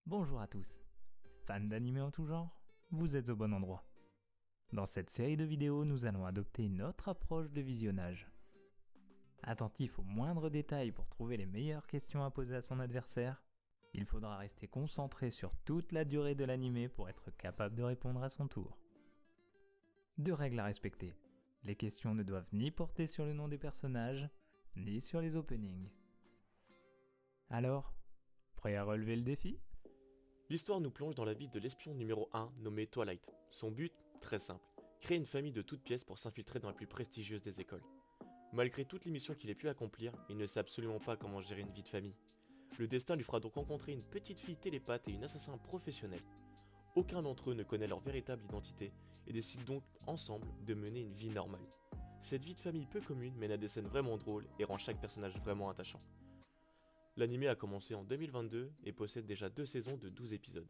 Bonjour à tous, fans d'anime en tout genre, vous êtes au bon endroit. Dans cette série de vidéos, nous allons adopter une autre approche de visionnage. Attentif aux moindres détails pour trouver les meilleures questions à poser à son adversaire, il faudra rester concentré sur toute la durée de l'anime pour être capable de répondre à son tour. Deux règles à respecter. Les questions ne doivent ni porter sur le nom des personnages, ni sur les openings. Alors, prêt à relever le défi ? L'histoire nous plonge dans la vie de l'espion numéro 1 nommé Twilight. Son but, très simple, créer une famille de toutes pièces pour s'infiltrer dans la plus prestigieuse des écoles. Malgré toutes les missions qu'il ait pu accomplir, il ne sait absolument pas comment gérer une vie de famille. Le destin lui fera donc rencontrer une petite fille télépathe et une assassin professionnel. Aucun d'entre eux ne connaît leur véritable identité et décident donc ensemble de mener une vie normale. Cette vie de famille peu commune mène à des scènes vraiment drôles et rend chaque personnage vraiment attachant. L'anime a commencé en 2022 et possède déjà 2 saisons de 12 épisodes.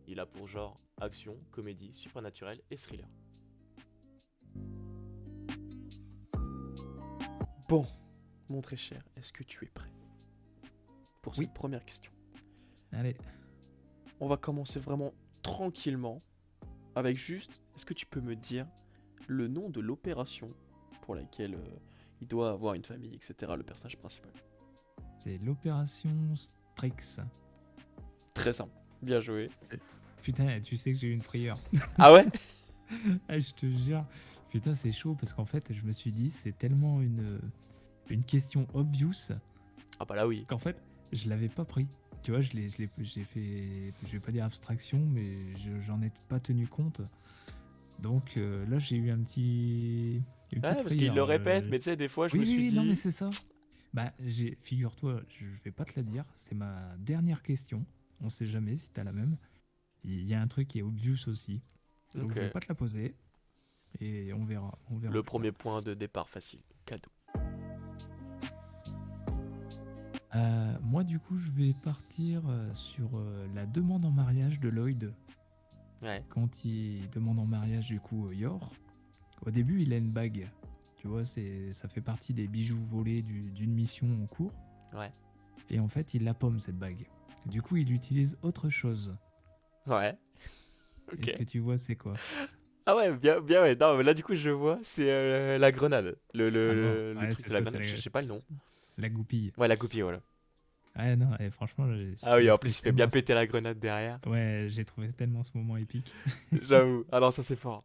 Il a pour genre action, comédie, supernaturel et thriller. Bon, mon très cher, est-ce que tu es prêt pour cette première question? Allez, On va commencer vraiment tranquillement avec juste, est-ce que tu peux me dire le nom de l'opération pour laquelle il doit avoir une famille, etc., le personnage principal? c'est l'opération Strix. Très simple, bien joué. Putain, tu sais que j'ai eu une frayeur. Ah ouais? Ah, je te jure. Putain, c'est chaud parce qu'en fait, je me suis dit, c'est tellement une question obvious Ah bah là oui. qu'en fait, je l'avais pas pris. Tu vois, j'ai fait, je vais pas dire abstraction, mais j'en ai pas tenu compte. Donc là, j'ai eu une petite Ouais, parce qu'il frayeur. le répète, mais tu sais, des fois, je Oui, me suis oui, non, mais dit... c'est ça. Bah, figure-toi, je vais pas te la dire, c'est ma dernière question. On sait jamais si t'as la même. Il y a un truc qui est obvious aussi. Donc Ok. je vais pas te la poser. Et on verra. Le Plus tard. premier point de départ facile, cadeau. Moi, du coup, je vais partir sur la demande en mariage de Lloyd. Ouais, Quand il demande en mariage, du coup, Yor. Au début, il a une bague. Tu vois, ça fait partie des bijoux volés d'une mission en cours. ouais, Et en fait, il la pomme, cette bague. Du coup, il utilise autre chose. ouais. Est-ce Ok. que tu vois c'est quoi? Ah ouais, bien, bien, ouais. Non, mais là, du coup, je vois, c'est la grenade. Ah bon, Le ouais, truc c'est de la ça, c'est grenade, je sais pas le nom. la goupille. Ouais, la copie, voilà. Ouais, non, et franchement, Ah oui, j'ai en trouvé plus, il fait bien tellement, péter la grenade derrière. ouais, j'ai trouvé tellement ce moment épique. J'avoue. Alors, ça, c'est fort.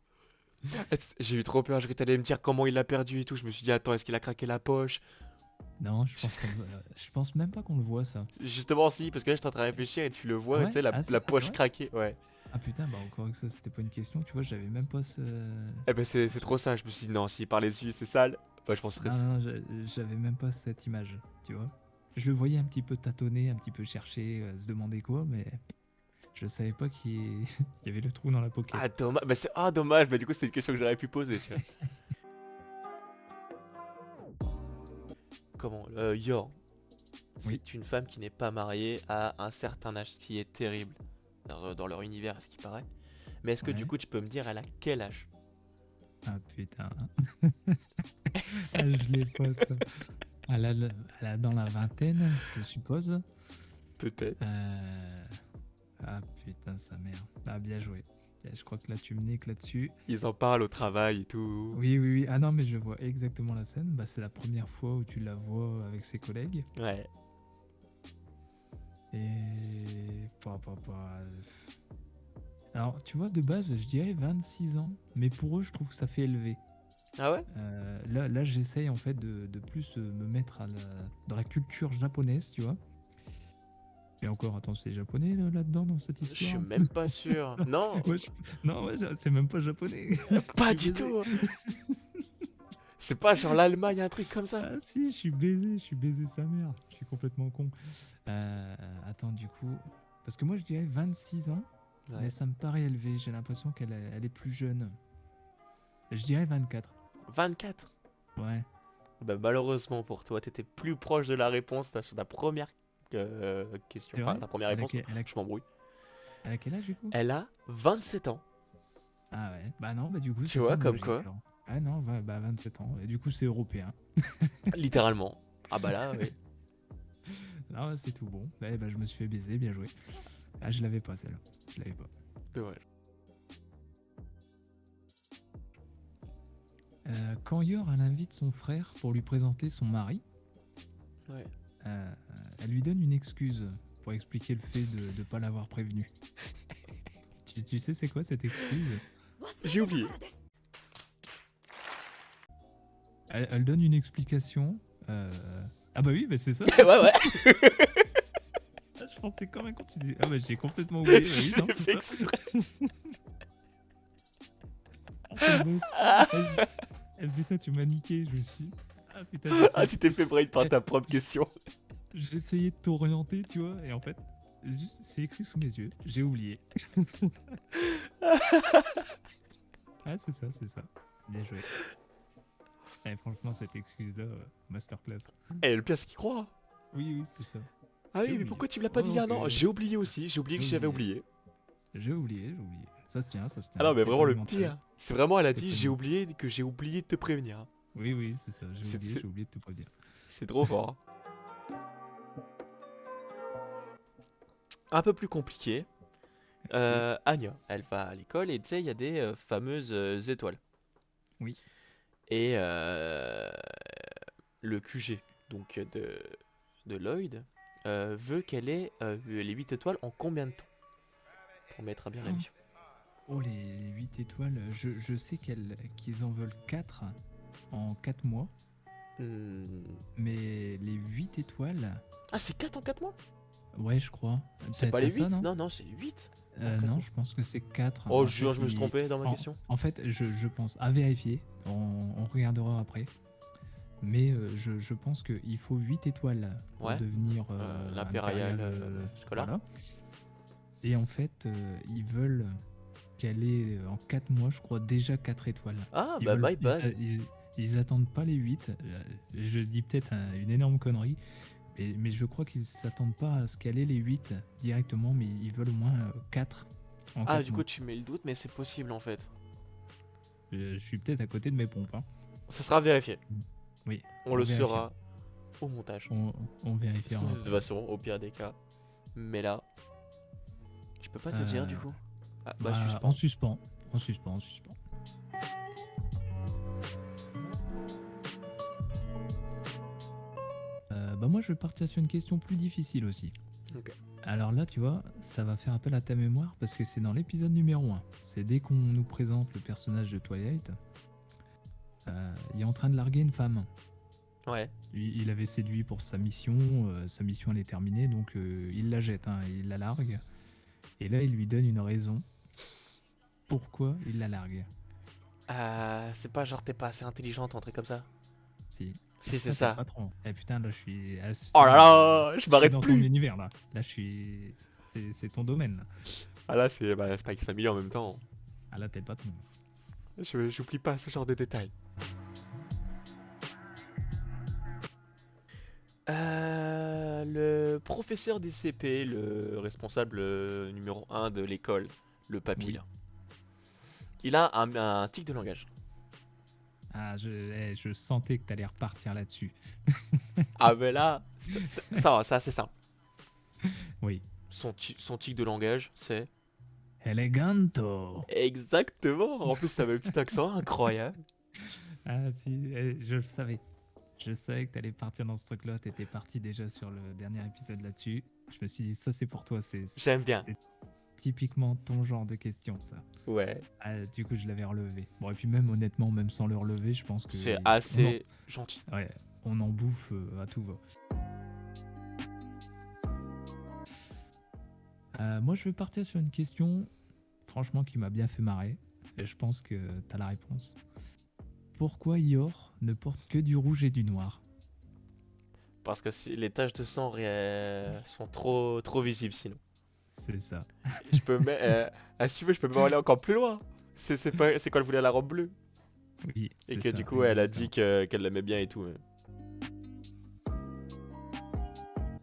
J'ai eu trop peur, je croyais que t'allais me dire comment il l'a perdu et tout. Je me suis dit, attends, est-ce qu'il a craqué la poche? Non, je pense même pas qu'on le voit ça. Justement, si, parce que là, je suis en train de réfléchir et tu le Ah vois, tu ouais? sais, la C'est poche vrai? craquée, ouais. Ah putain, bah encore que ça, c'était pas une question, tu vois, j'avais même pas ce. Eh ben, c'est trop ça. Je me suis dit, non, s'il parlait dessus, c'est sale. Bah, je penserais Non, dessus. non, j'avais même pas cette image, tu vois. Je le voyais un petit peu tâtonner, un petit peu chercher, se demander quoi, mais je savais pas qu'il y avait le trou dans la pocket. Ah, dommage. Bah, dommage. Bah, du coup, c'est une question que j'aurais pu poser, tu vois. Comment Yor, Oui, c'est une femme qui n'est pas mariée à un certain âge, qui est terrible dans leur univers, à ce qui paraît. Mais est-ce que du ouais. coup, tu peux me dire, elle a quel âge? Ah putain. Ah, je l'ai pas ça. Elle a dans la vingtaine, je suppose. Peut-être. Euh, Ah putain, sa mère. Ah, bien joué. Je crois que là, tu me niques là-dessus. Ils en parlent au travail et tout. Oui, oui, oui. Ah non, mais je vois exactement la scène. Bah, c'est la première fois où tu la vois avec ses collègues. Ouais. Et... Alors, tu vois, de base, je dirais 26 ans. Mais pour eux, je trouve que ça fait élevé. Ah ouais? Là j'essaye en fait de plus me mettre dans la culture japonaise, tu vois. Et encore, attends, c'est japonais là-dedans dans cette Je suis histoire? même pas sûr. Non, Ouais, non, ouais, c'est même pas japonais. Je pas suis du baisé. tout. C'est pas genre l'Allemagne, un truc comme ça. Ah si, je suis baisé sa mère. Je suis complètement con. Attends, du coup, parce que moi je dirais 26 ans, mais Ouais. ça me paraît élevé. J'ai l'impression elle est plus jeune. Je dirais 24. 24. Ouais. Bah, malheureusement pour toi, t'étais plus proche de la réponse là, sur ta première question. C'est Enfin, vrai? ta première réponse. Je m'embrouille. Elle a quel âge du coup? Elle a 27 ans. Ah ouais. Bah non, bah du coup Tu c'est vois, ça ma comme logique quoi. alors. Ah non, bah 27 ans. Et du coup c'est européen. Littéralement. Ah bah là, oui. Non, c'est tout bon. Eh bah je me suis fait baiser, bien joué. Ah, je l'avais pas celle-là. Je l'avais pas. Dommage. Quand Yor elle invite son frère pour lui présenter son mari, Ouais. elle lui donne une excuse pour expliquer le fait de ne pas l'avoir prévenu. Tu sais c'est quoi cette excuse? J'ai oublié. Elle donne une explication. Ah bah oui, bah c'est ça. ouais, ouais. Ah, je pensais comme un con, tu dis. Ah bah j'ai complètement oublié. Bah oui, Je non, l'ai fait c'est ça. exprès. Elle bosse. Putain, tu m'as niqué. Je me suis. Ah putain, Ah, tu t'es fait brain par ta propre question. j'ai essayé de t'orienter, tu vois, et en fait, juste, c'est écrit sous mes yeux. J'ai oublié. Ah, c'est ça, c'est ça. Bien joué. Eh, franchement, cette excuse-là, masterclass. Et le pire, c'est qu'il croit. Oui, oui, c'est ça. Ah oui, mais pourquoi tu me l'as pas dit il y a un an? J'ai oublié aussi, j'ai oublié que j'avais oublié. J'ai oublié. Ça se tient, ça se tient. Ah non, mais vraiment le Totalement pire, triste. c'est vraiment, elle a dit Totalement. j'ai oublié que j'ai oublié de te prévenir. Oui, oui, c'est ça. C'est- J'ai oublié de te prévenir. C'est trop fort. Un peu plus compliqué. Anya, elle va à l'école et tu sais, il y a des fameuses étoiles. Oui. Et le QG donc de Lloyd veut qu'elle ait les 8 étoiles en combien de temps? Pour mettre à bien la mission. Oh, les 8 étoiles, je sais qu'ils en veulent 4 en 4 mois, Hmm. mais les 8 étoiles, Ah, c'est 4 en 4 mois? ouais, je crois. C'est T'as pas les ça, 8? non? Non, non, c'est les 8. Non, je pense que c'est 4. Oh, jure, je me suis trompé dans ma question. En fait, je pense, à vérifier, on regardera après, mais je pense qu'il faut 8 étoiles pour Ouais. devenir L'impérial scolaire. voilà. Et en fait, ils veulent qu'elle ait en 4 mois, je crois, déjà 4 étoiles. Ah, Ils bah, veulent- my bad. ils attendent pas les 8. Je dis peut-être une énorme connerie, mais je crois qu'ils s'attendent pas à ce qu'elle ait les 8 directement, mais ils veulent au moins 4 en Ah, 4 du mois. coup, tu mets le doute, mais c'est possible en fait. Je suis peut-être à côté de mes pompes. Hein. Ça sera vérifié. Oui, On le vérifiera. saura au montage. On vérifiera. De toute façon, au pire des cas. Mais là, je peux pas te dire du coup. Ah, bah, suspens. En suspens. En suspens. Bah moi je vais partir sur une question plus difficile aussi. Ok. Alors là tu vois, ça va faire appel à ta mémoire parce que c'est dans l'épisode numéro 1. C'est dès qu'on nous présente le personnage de Twilight, il est en train de larguer une femme. Ouais. Il avait séduit pour sa mission elle est terminée, donc il la jette, hein, il la largue. Et là il lui donne une raison pourquoi il la largue. C'est pas genre t'es pas assez intelligente, un truc comme ça. Si. Si, c'est T'as ça. pas trop. Eh putain, là je suis. Oh là là, je suis m'arrête dans ton plus. univers là. Là je suis. C'est ton domaine là. Ah là, c'est Spike Family en même temps. Ah là t'es pas ton. J'oublie pas ce genre de détails. Le professeur des CP, le responsable numéro 1 de l'école, le papy Oui. là. Il a un tic de langage. Ah je sentais que t'allais repartir là-dessus. Ah mais là, ça va, c'est assez simple. Oui. Son tic de langage, c'est... Eleganto. Exactement. En plus, ça avait un petit accent incroyable. Ah si, je le savais. Je savais que t'allais partir dans ce truc-là. T'étais parti déjà sur le dernier épisode là-dessus. Je me suis dit, ça c'est pour toi. J'aime bien. C'est typiquement ton genre de question, ça. Ouais. Ah, du coup, je l'avais relevé. Bon, et puis même honnêtement, même sans le relever, je pense que... C'est assez gentil. Ouais, on en bouffe à tout va. Moi, je vais partir sur une question, franchement, qui m'a bien fait marrer. Et je pense que t'as la réponse. Pourquoi Yor ne porte que du rouge et du noir? Parce que les taches de sang sont trop visibles sinon. C'est ça. Je peux si tu veux, je peux même aller encore plus loin. C'est quand elle voulait la robe bleue. Oui. Et que ça, du coup, elle a dit exactement. qu'elle l'aimait bien et tout.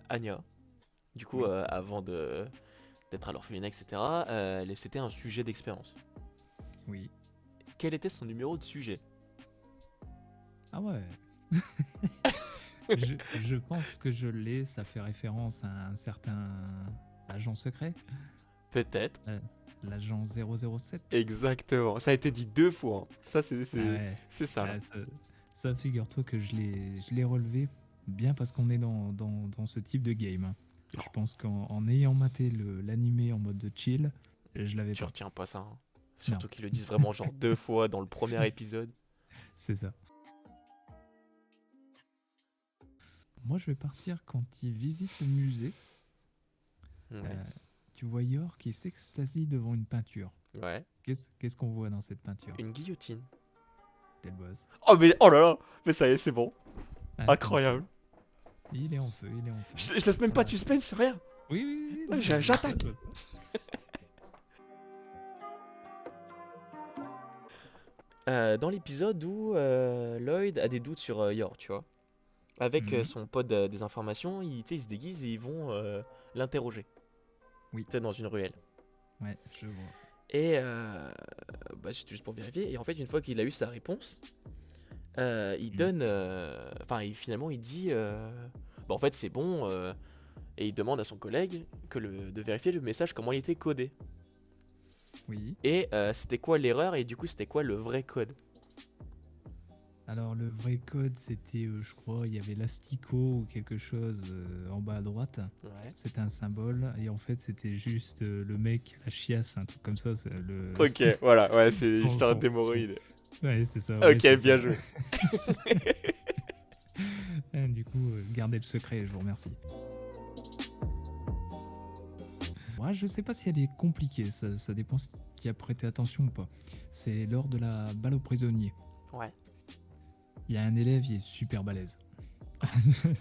Anya, du coup, Oui. avant d'être à l'orphelinat, etc., c'était un sujet d'expérience. Oui. Quel était son numéro de sujet? Ah ouais. je pense que je l'ai. Ça fait référence à un certain Agent secret. Peut-être. L'agent 007. Exactement. Ça a été dit 2 fois. Hein. Ça, Ah ouais. c'est ça. Là. Ça, figure-toi que je l'ai relevé bien parce qu'on est dans ce type de game. Hein. Et je pense qu'en ayant maté l'animé en mode de chill, je l'avais Tu pas. retiens pas ça. Hein. Surtout qu'ils le disent vraiment genre 2 fois dans le premier épisode. C'est ça. Moi, je vais partir quand il visite le musée. Ouais. Tu vois Yor qui s'extasie devant une peinture. Ouais. Qu'est-ce qu'on voit dans cette peinture? Une guillotine. Tel boss. Oh mais oh là là. Mais ça y est, c'est bon. Ah, Incroyable. Il est en feu, il est en feu. Je laisse même pas de suspense, rien. Oui. Ouais, j'attaque. Dans l'épisode où Lloyd a des doutes sur Yor, tu vois. Avec son pote des informations, il se déguise et ils vont l'interroger. Oui. C'est dans une ruelle. Ouais, je vois. Et c'est juste pour vérifier. Et en fait, une fois qu'il a eu sa réponse, il donne. Finalement, il dit en fait, c'est bon. Et il demande à son collègue de vérifier le message, comment il était codé. Oui. Et c'était quoi l'erreur et du coup, c'était quoi le vrai code? Alors, le vrai code, c'était, je crois, il y avait l'asticot ou quelque chose en bas à droite. Ouais. C'était un symbole. Et en fait, c'était juste le mec, la chiasse, un truc comme ça. Ok, voilà, ouais, c'est Son- l'histoire son- d'hémorroïdes. Ouais, c'est ça. Ok, bien joué. Du coup, gardez le secret, je vous remercie. Moi, je sais pas si elle est compliquée, ça dépend si tu as prêté attention ou pas. C'est lors de la balle aux prisonniers. Ouais. Il y a un élève, il est super balèze.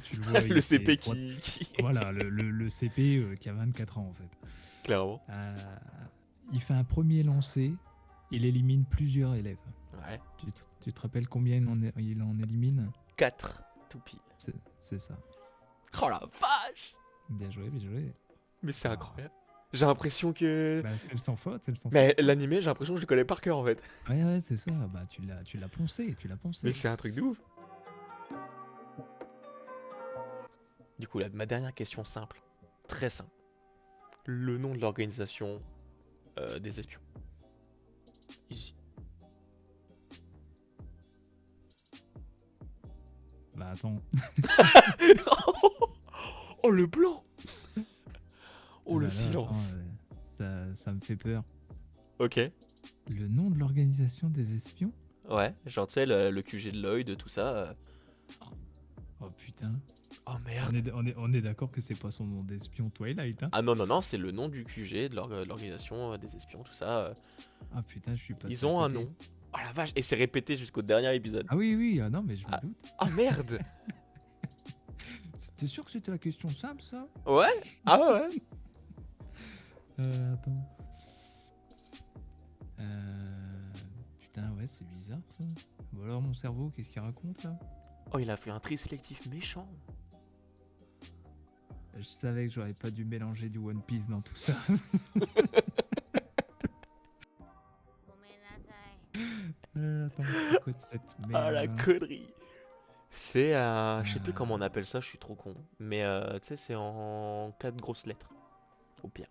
Tu le vois, Le CP fait qui... Voilà, le CP qui a 24 ans en fait. Clairement. Il fait un premier lancer, il élimine plusieurs élèves. Ouais. Tu te rappelles combien il en élimine? 4 tout pile. C'est ça. Oh la vache! Bien joué, bien joué. Mais c'est incroyable. J'ai l'impression que... Bah, c'est le sans faute, c'est le sans faute. Mais l'animé, j'ai l'impression que je le connais par cœur en fait. Ouais, c'est ça. Bah, tu l'as poncé, Mais c'est un truc de ouf. Du coup, ma dernière question simple. Très simple. Le nom de l'organisation des espions. Ici. Bah, attends. Oh, le blanc! Oh, le Bah là, silence. attends, ça me fait peur. Ok. Le nom de l'organisation des espions? Ouais, genre tu sais, le QG de Lloyd, tout ça. Oh putain. Oh merde. On est d'accord que c'est pas son nom d'espion Twilight, hein? Ah non, c'est le nom du QG, de l'organisation des espions, tout ça. Ah putain, je suis pas. Ils ont un nom. Oh la vache, et c'est répété jusqu'au dernier épisode. Ah oui, ah non, mais je me doute. Ah merde. T'es sûr que c'était la question simple, ça? Ouais. Ah ouais. Attends. Putain, ouais, c'est bizarre, ça. Ou alors mon cerveau, qu'est-ce qu'il raconte, là? Oh, il a fait un tri sélectif méchant. Je savais que j'aurais pas dû mélanger du One Piece dans tout ça. Attends, c'est quoi cette merde? Ah la connerie. C'est je sais plus comment on appelle ça, je suis trop con. Mais tu sais, c'est en 4 grosses lettres. Au pire.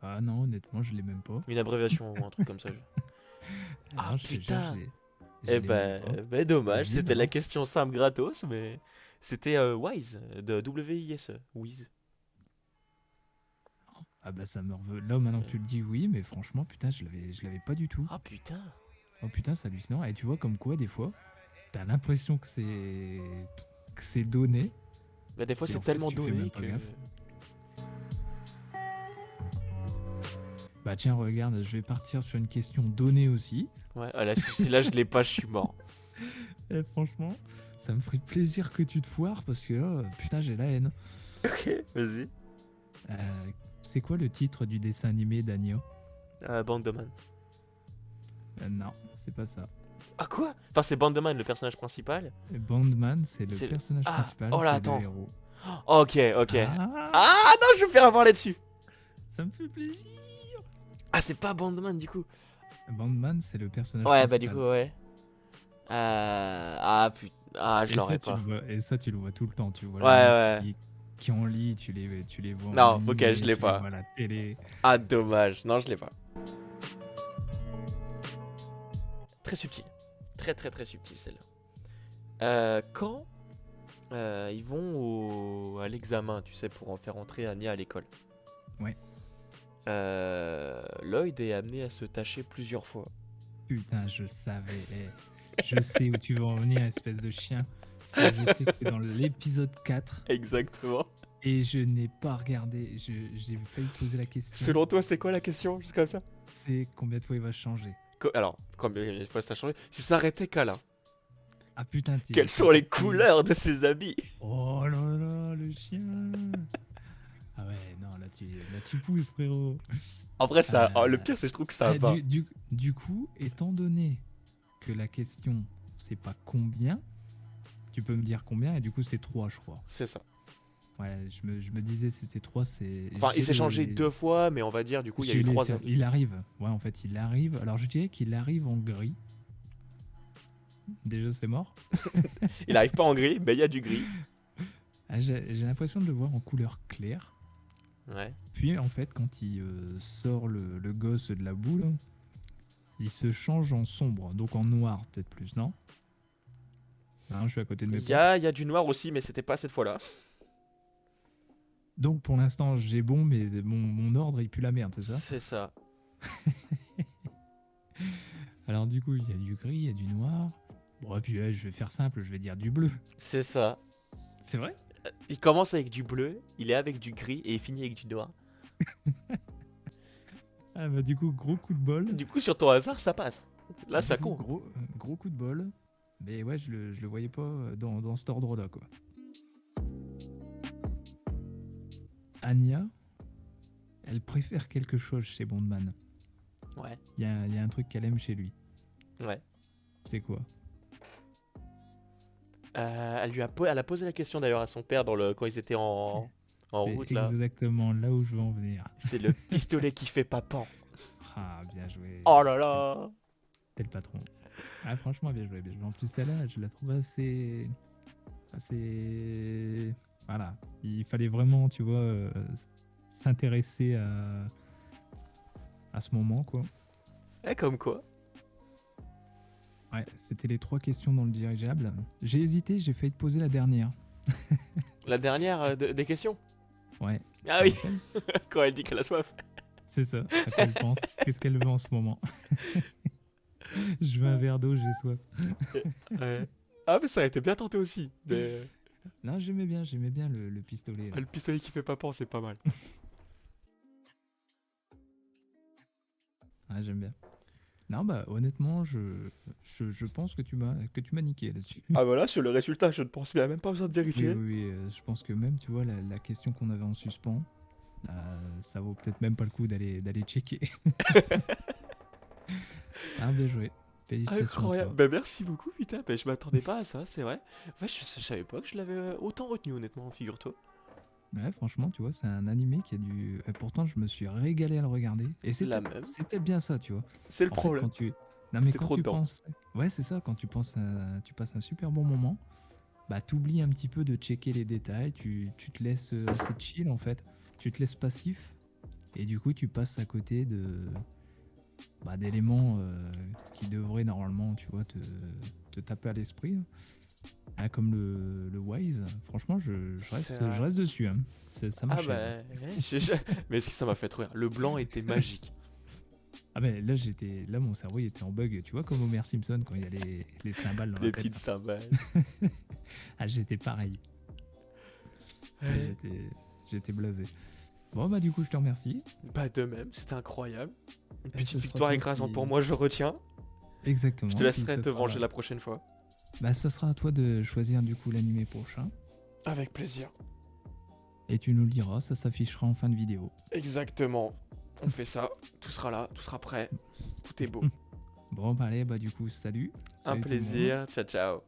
Ah non, honnêtement, je l'ai même pas. Une abréviation ou un truc comme ça. Ah Non, je te jure, putain. je Eh l'ai même pas. ben, dommage, Vas-y, c'était la balance. question simple gratos, mais c'était Wise, de WISE, Wiz. Ah bah ça me reveut. Là maintenant que tu le dis, oui, mais franchement, putain, je l'avais pas du tout. Ah putain. Oh putain, c'est hallucinant. Et tu vois comme quoi, des fois, t'as l'impression que c'est donné. Bah des fois Et c'est en fait, tellement tu fais donné même pas que... gaffe. Bah tiens, regarde, je vais partir sur une question donnée aussi. Ouais, ah, là, si là je l'ai pas, je suis mort. Et franchement, ça me ferait plaisir que tu te foires parce que là, putain, j'ai la haine. Ok, vas-y. C'est quoi le titre du dessin animé d'Agno? Bandoman. Non, c'est pas ça. Ah quoi? Enfin c'est Bandoman le personnage principal. Bandman, c'est le C'est le- personnage Ah, principal, oh là, c'est attends. le héros. Ok, ok. Ah, Ah non, je vais me faire avoir là-dessus. ça me fait plaisir. Ah c'est pas Bandoman du coup. Bandman, c'est le personnage Ouais, principal. bah du coup, ouais. Ah putain. Ah, je Et ça, l'aurais tu le pas. vois, et ça, tu le vois tout le temps. Tu vois Ouais, les mecs ouais. qui en lit, tu les vois en Non, ok, je animé, l'ai tu les pas. vois à la télé. Ah, dommage. Non, je l'ai pas. Très subtil. Très, très, très subtil, celle-là. Quand ils vont à l'examen, tu sais, pour en faire entrer Anya à l'école. Ouais. Lloyd est amené à se tâcher plusieurs fois. Putain, je savais. Je sais où tu veux en venir, espèce de chien. Je sais que c'est dans l'épisode 4 Exactement. et je n'ai pas regardé. J'ai failli poser la question. Selon toi, c'est quoi la question, juste comme ça? C'est combien de fois il va changer. Alors, combien de fois ça a changé? Si ça arrêtait qu'à là, Ah putain, quelles t'es sont les parti. couleurs de ses habits? Oh là là, le chien. Ah ouais, non, là tu pousses, frérot. En vrai, ça, Euh, le pire, c'est que je trouve que ça ah, va. du coup, étant donné que la question, c'est pas combien, tu peux me dire combien, et du coup, c'est 3, je crois. C'est ça. Ouais, je me disais, c'était 3, c'est... Enfin, il j'ai s'est changé les- 2 fois, mais on va dire, du coup, il y a j'ai eu les 3 ser- habits. Il arrive. Ouais, en fait, il arrive. Alors, je dirais qu'il arrive en gris. Déjà, c'est mort. Il arrive pas en gris, mais il y a du gris. Ah, j'ai l'impression de le voir en couleur claire. Ouais. Puis, en fait, quand il sort le gosse de la boule, il se change en sombre, donc en noir, peut-être plus, non? Hein, je suis à côté de mes Il y pompes. a, il y a du noir aussi, mais c'était pas cette fois-là. Donc, pour l'instant, j'ai bon, mais mon ordre, il pue la merde, c'est ça? C'est ça. Alors, du coup, il y a du gris, il y a du noir. Bon, et puis, je vais faire simple, je vais dire du bleu. C'est ça. C'est vrai? Il commence avec du bleu, il est avec du gris et il finit avec du noir. Ah, bah, du coup, gros coup de bol. Du coup, sur ton hasard, ça passe. Là, Du ça coup, compte. gros coup de bol. Mais ouais, je le voyais pas dans cet ordre-là, quoi. Anya, elle préfère quelque chose chez Bondman. Ouais. Il y a un truc qu'elle aime chez lui. Ouais. C'est quoi? Elle a posé la question d'ailleurs à son père quand ils étaient en route C'est là. exactement là où je veux en venir. C'est le pistolet qui fait pas pan. Ah, bien joué. Oh là là. T'es le patron. Ah, franchement, bien joué, bien joué. En plus, celle-là, je la trouve assez... Voilà. Il fallait vraiment, tu vois, s'intéresser à ce moment, quoi. Comme quoi. Ouais, c'était les 3 questions dans le dirigeable. J'ai hésité, j'ai failli te poser la dernière. La dernière des questions. Ouais. Ah oui. Quand elle dit qu'elle a soif. C'est ça. À quoi elle pense? Qu'est-ce qu'elle veut en ce moment? Je veux un verre d'eau, j'ai soif. Ouais. Ah mais ça a été bien tenté aussi. Mais Non, j'aimais bien le pistolet. Là. le pistolet qui fait pas pan, c'est pas mal. Ah, j'aime bien. Non, bah honnêtement, je pense que tu m'as niqué là-dessus. Ah voilà, sur le résultat, je ne pense bien, même pas besoin de Oui, vérifier. oui, je pense que même, tu vois, la question qu'on avait en suspens, ça vaut peut-être même pas le coup d'aller checker. Ah, bien joué. Félicitations. Incroyable. à toi. Bah merci beaucoup, putain. Bah, je m'attendais pas à ça, c'est vrai. En fait, je savais pas que je l'avais autant retenu, honnêtement, figure-toi. Ouais, franchement, tu vois, c'est un animé qui a du. Pourtant, je me suis régalé à le regarder. Et La même. c'est peut-être bien ça, tu vois. C'est le En fait, problème. quand tu. Non, mais T'es quand trop tu dedans. penses. Ouais, c'est ça, quand tu penses tu passes un super bon moment, bah, t'oublies un petit peu de checker les détails, tu te laisses assez chill, en fait. Tu te laisses passif. Et du coup, tu passes à côté d'éléments qui devraient normalement, tu vois, te taper à l'esprit. Ah, comme le Wise, franchement, je C'est vrai. reste dessus. Hein. Ça Ah m'achève. bah, ouais, mais ce qui ça m'a fait trop rire. Le blanc était magique. Ah ben là mon cerveau il était en bug, tu vois comme Homer Simpson quand il y a les cymbales dans Les la tête. petites cymbales. Ah j'étais pareil. Ah, Ouais. j'étais blasé. Bon bah du coup je te remercie. Bah de même, c'était incroyable. Une Et petite ce sera victoire toi écrasante qui- pour moi, je retiens. Exactement. Je te Puis laisserai ce te sera- venger la prochaine fois. Bah ça sera à toi de choisir du coup l'animé prochain. Avec plaisir. Et tu nous le diras, ça s'affichera en fin de vidéo. Exactement. On fait ça. Tout sera là, tout sera prêt. Tout est beau. Bon bah allez, bah du coup salut. Un Salut tout le monde. plaisir. Ciao, ciao.